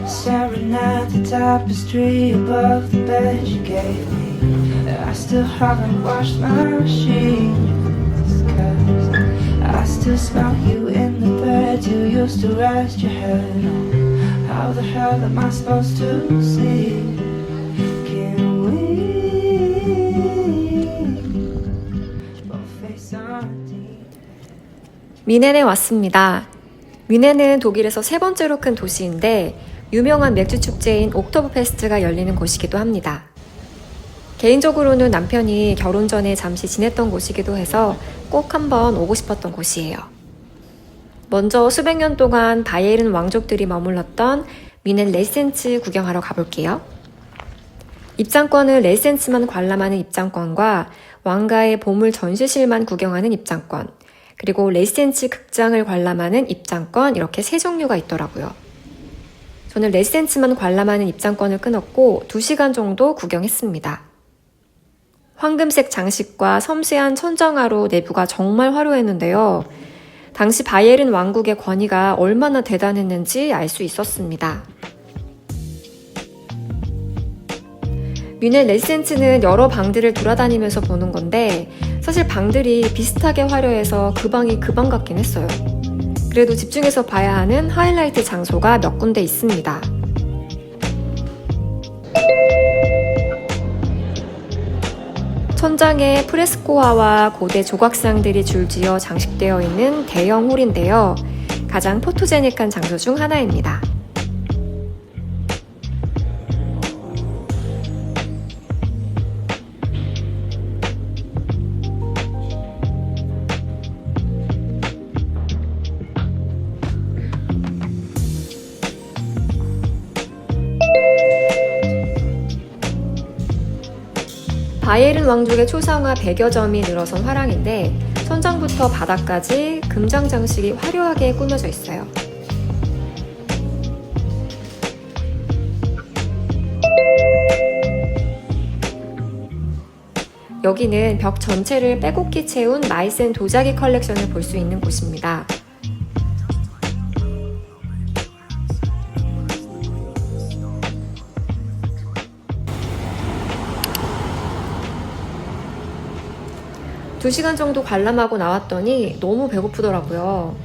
Staring at the tapestry above the bed you gave me. I still haven't washed my sheets, 'cause I still smell you in the bed you used to rest your head on. How the hell am I supposed to sleep? Can we both face our demons? 뮌헨에 왔습니다. 뮌헨은 독일에서 세 번째로 큰 도시인데 유명한 맥주 축제인 옥토버페스트가 열리는 곳이기도 합니다. 개인적으로는 남편이 결혼 전에 잠시 지냈던 곳이기도 해서 꼭 한번 오고 싶었던 곳이에요. 먼저 수백 년 동안 바이에른 왕족들이 머물렀던 뮌헨 레센츠 구경하러 가볼게요. 입장권은 레센츠만 관람하는 입장권과 왕가의 보물 전시실만 구경하는 입장권, 그리고 레센츠 극장을 관람하는 입장권, 이렇게 세 종류가 있더라고요. 저는 레센츠만 관람하는 입장권을 끊었고 2시간 정도 구경했습니다. 황금색 장식과 섬세한 천정화로 내부가 정말 화려했는데요. 당시 바이에른 왕국의 권위가 얼마나 대단했는지 알 수 있었습니다. 뮌헨 레센츠는 여러 방들을 돌아다니면서 보는 건데 사실 방들이 비슷하게 화려해서 그 방이 그 방 같긴 했어요. 그래도 집중해서 봐야 하는 하이라이트 장소가 몇 군데 있습니다. 천장에 프레스코화와 고대 조각상들이 줄지어 장식되어 있는 대형 홀인데요. 가장 포토제닉한 장소 중 하나입니다. 바이에른 왕족의 초상화 100여 점이 늘어선 화랑인데 천장부터 바닥까지 금장 장식이 화려하게 꾸며져 있어요. 여기는 벽 전체를 빼곡히 채운 마이센 도자기 컬렉션을 볼 수 있는 곳입니다. 두 시간 정도 관람하고 나왔더니 너무 배고프더라고요.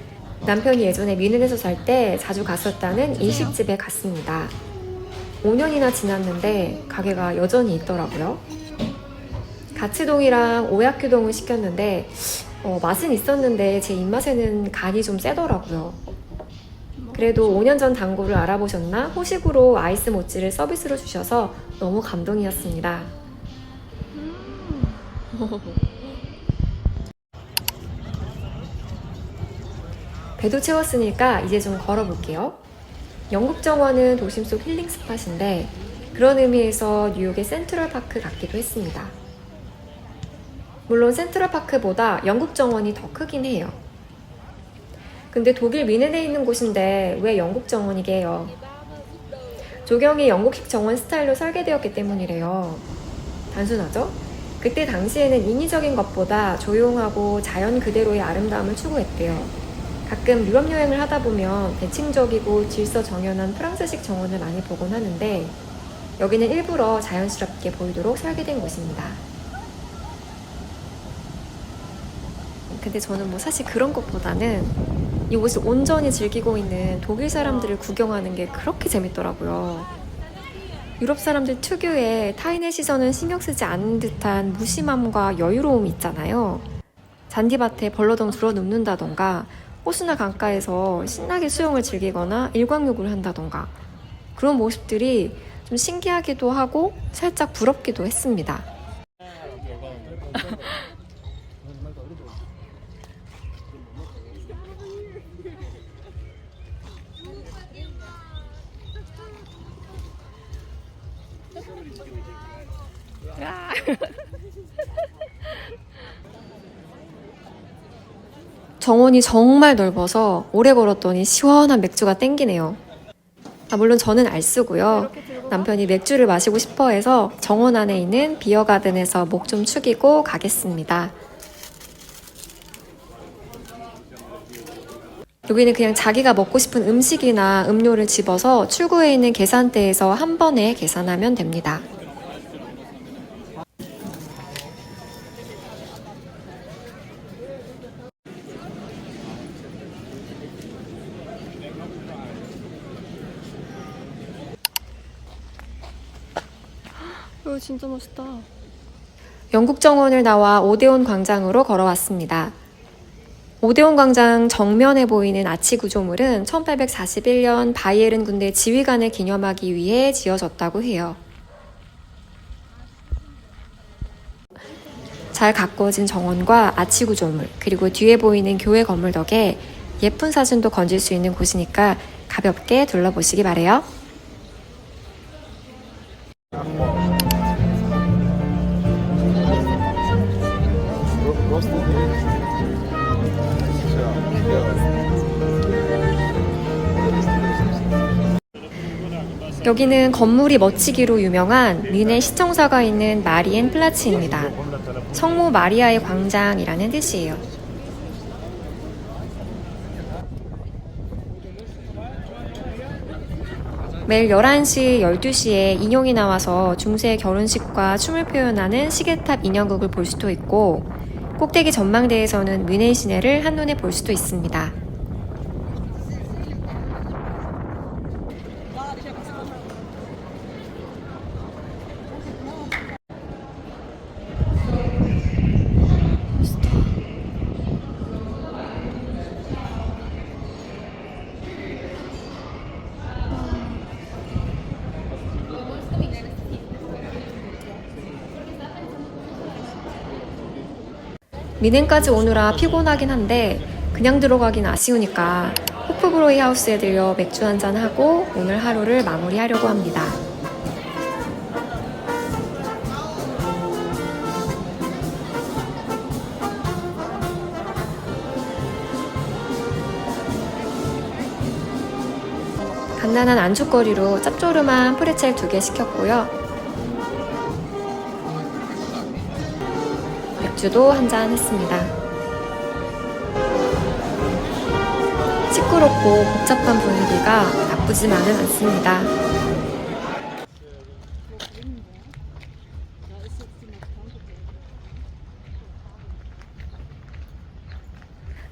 남편이 예전에 뮌헨에서 살 때 자주 갔었다는 일식집에 갔습니다. 5년이나 지났는데 가게가 여전히 있더라고요. 가츠동이랑 오야큐동을 시켰는데 맛은 있었는데 제 입맛에는 간이 좀 세더라고요. 그래도 5년 전 단골을 알아보셨나 호식으로 아이스 모찌를 서비스로 주셔서 너무 감동이었습니다. 배도 채웠으니까 이제 좀 걸어볼게요. 영국 정원은 도심 속 힐링 스팟인데 그런 의미에서 뉴욕의 센트럴파크 같기도 했습니다. 물론 센트럴파크보다 영국 정원이 더 크긴 해요. 근데 독일 뮌헨에 있는 곳인데 왜 영국 정원이게요? 조경이 영국식 정원 스타일로 설계되었기 때문이래요. 단순하죠? 그때 당시에는 인위적인 것보다 조용하고 자연 그대로의 아름다움을 추구했대요. 가끔 유럽 여행을 하다 보면 대칭적이고 질서 정연한 프랑스식 정원을 많이 보곤 하는데 여기는 일부러 자연스럽게 보이도록 설계된 곳입니다. 근데 저는 사실 그런 것보다는 이곳을 온전히 즐기고 있는 독일 사람들을 구경하는 게 그렇게 재밌더라고요. 유럽 사람들 특유의 타인의 시선은 신경 쓰지 않는 듯한 무심함과 여유로움이 있잖아요. 잔디밭에 벌러덩 들어눕는다던가 호수나 강가에서 신나게 수영을 즐기거나 일광욕을 한다던가 그런 모습들이 좀 신기하기도 하고 살짝 부럽기도 했습니다. 정원이 정말 넓어서 오래 걸었더니 시원한 맥주가 땡기네요. 물론 저는 알 쓰고요. 남편이 맥주를 마시고 싶어 해서 정원 안에 있는 비어가든에서 목 좀 축이고 가겠습니다. 여기는 그냥 자기가 먹고 싶은 음식이나 음료를 집어서 출구에 있는 계산대에서 한 번에 계산하면 됩니다. 이거 진짜 멋있다. 영국 정원을 나와 오데온 광장으로 걸어왔습니다. 오데온 광장 정면에 보이는 아치 구조물은 1841년 바이에른 군대 지휘관을 기념하기 위해 지어졌다고 해요. 잘 가꿔진 정원과 아치 구조물, 그리고 뒤에 보이는 교회 건물 덕에 예쁜 사진도 건질 수 있는 곳이니까 가볍게 둘러보시기 바래요. 여기는 건물이 멋지기로 유명한 뮌헨 시청사가 있는 마리엔 플라츠입니다. 성모 마리아의 광장이라는 뜻이에요. 매일 11시, 12시에 인형이 나와서 중세 결혼식과 춤을 표현하는 시계탑 인형극을 볼 수도 있고, 꼭대기 전망대에서는 뮌헨 시내를 한눈에 볼 수도 있습니다. 뮌헨까지 오느라 피곤하긴 한데 그냥 들어가긴 아쉬우니까 호프브로이 하우스에 들려 맥주 한잔하고 오늘 하루를 마무리하려고 합니다. 간단한 안주거리로 짭조름한 프레첼 2개 시켰고요. 맥주도 한잔 했습니다. 시끄럽고 복잡한 분위기가 나쁘지만은 않습니다.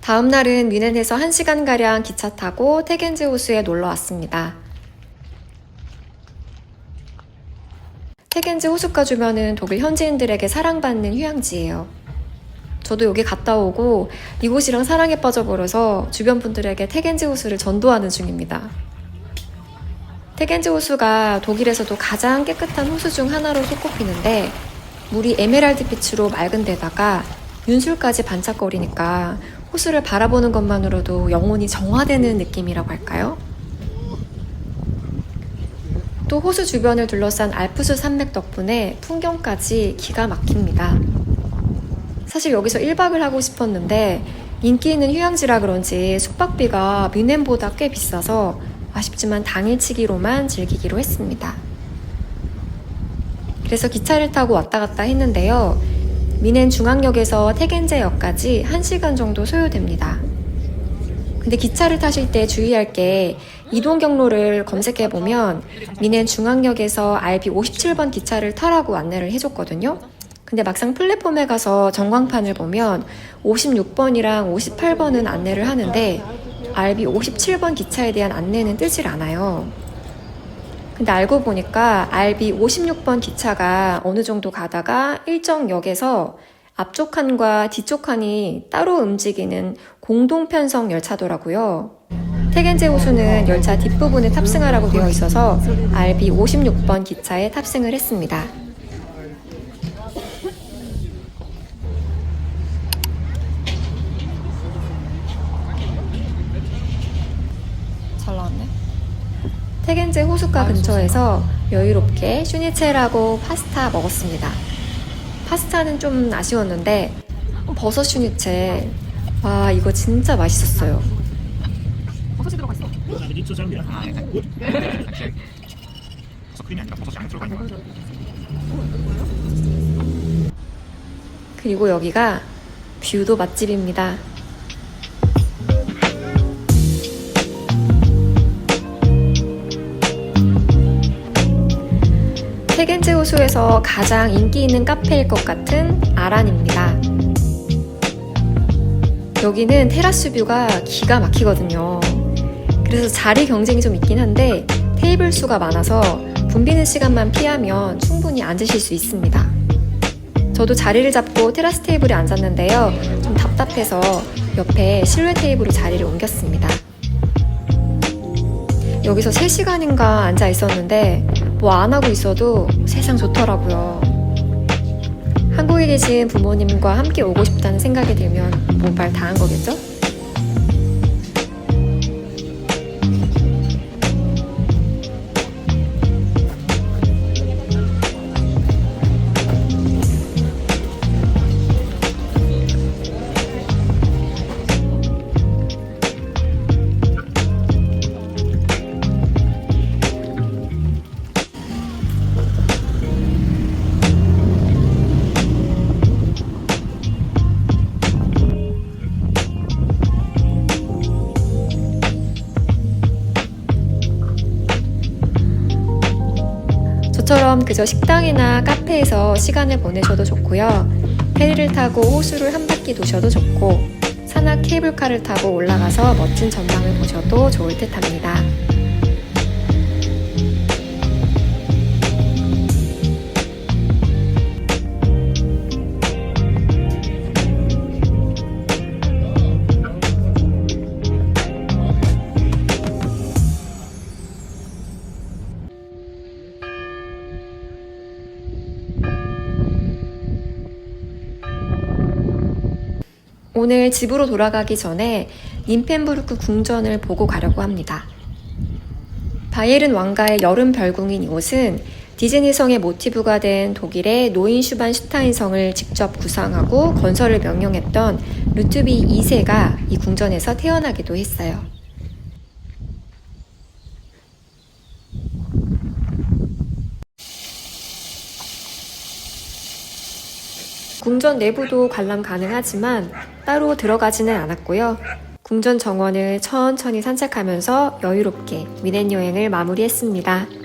다음 날은 뮌헨에서 1시간가량 기차 타고 테겐즈 호수에 놀러 왔습니다. 테겐즈 호숫가 주변은 독일 현지인들에게 사랑받는 휴양지예요. 저도 여기 갔다 오고 이곳이랑 사랑에 빠져버려서 주변 분들에게 테겐즈 호수를 전도하는 중입니다. 테겐즈 호수가 독일에서도 가장 깨끗한 호수 중 하나로 손꼽히는데 물이 에메랄드 빛으로 맑은 데다가 윤술까지 반짝거리니까 호수를 바라보는 것만으로도 영혼이 정화되는 느낌이라고 할까요? 또 호수 주변을 둘러싼 알프스 산맥 덕분에 풍경까지 기가 막힙니다. 사실 여기서 1박을 하고 싶었는데 인기 있는 휴양지라 그런지 숙박비가 뮌헨보다 꽤 비싸서 아쉽지만 당일치기로만 즐기기로 했습니다. 그래서 기차를 타고 왔다 갔다 했는데요. 뮌헨 중앙역에서 테겐제역까지 1시간 정도 소요됩니다. 근데 기차를 타실 때 주의할 게 이동 경로를 검색해보면 뮌헨 중앙역에서 RB 57번 기차를 타라고 안내를 해줬거든요. 근데 막상 플랫폼에 가서 전광판을 보면 56번이랑 58번은 안내를 하는데 RB 57번 기차에 대한 안내는 뜨질 않아요. 근데 알고 보니까 RB 56번 기차가 어느 정도 가다가 일정 역에서 앞쪽 칸과 뒤쪽 칸이 따로 움직이는 공동 편성 열차더라고요. 테겐제 호수는 열차 뒷부분에 탑승하라고 되어 있어서 RB 56번 기차에 탑승을 했습니다. 잘 나왔네. 테겐제 호숫가 근처에서 여유롭게 슈니첼하고 파스타 먹었습니다. 파스타는 좀 아쉬웠는데 버섯 슈니첼, 와 이거 진짜 맛있었어요. 버섯이 들어가 있어. 그리고 여기가 뷰도 맛집입니다. 호수에서 가장 인기 있는 카페일 것 같은 아란입니다. 여기는 테라스 뷰가 기가 막히거든요. 그래서 자리 경쟁이 좀 있긴 한데 테이블 수가 많아서 붐 비는 시간만 피하면 충분히 앉으실 수 있습니다. 저도 자리를 잡고 테라스 테이블에 앉았는데요. 좀 답답해서 옆에 실외 테이블로 자리를 옮겼습니다. 여기서 3시간인가 앉아 있었는데 뭐 안 하고 있어도 세상 좋더라고요. 한국에 계신 부모님과 함께 오고 싶다는 생각이 들면 모발 다 한 거겠죠? 저처럼 그저 식당이나 카페에서 시간을 보내셔도 좋고요. 페리를 타고 호수를 한 바퀴 도셔도 좋고 산악 케이블카를 타고 올라가서 멋진 전망을 보셔도 좋을 듯 합니다. 오늘 집으로 돌아가기 전에 닌펜부르크 궁전을 보고 가려고 합니다. 바이에른 왕가의 여름 별궁인 이곳은 디즈니성의 모티브가 된 독일의 노인슈반슈타인성을 직접 구상하고 건설을 명령했던 루트비 2세가 이 궁전에서 태어나기도 했어요. 궁전 내부도 관람 가능하지만 따로 들어가지는 않았고요. 궁전 정원을 천천히 산책하면서 여유롭게 미넨 여행을 마무리했습니다.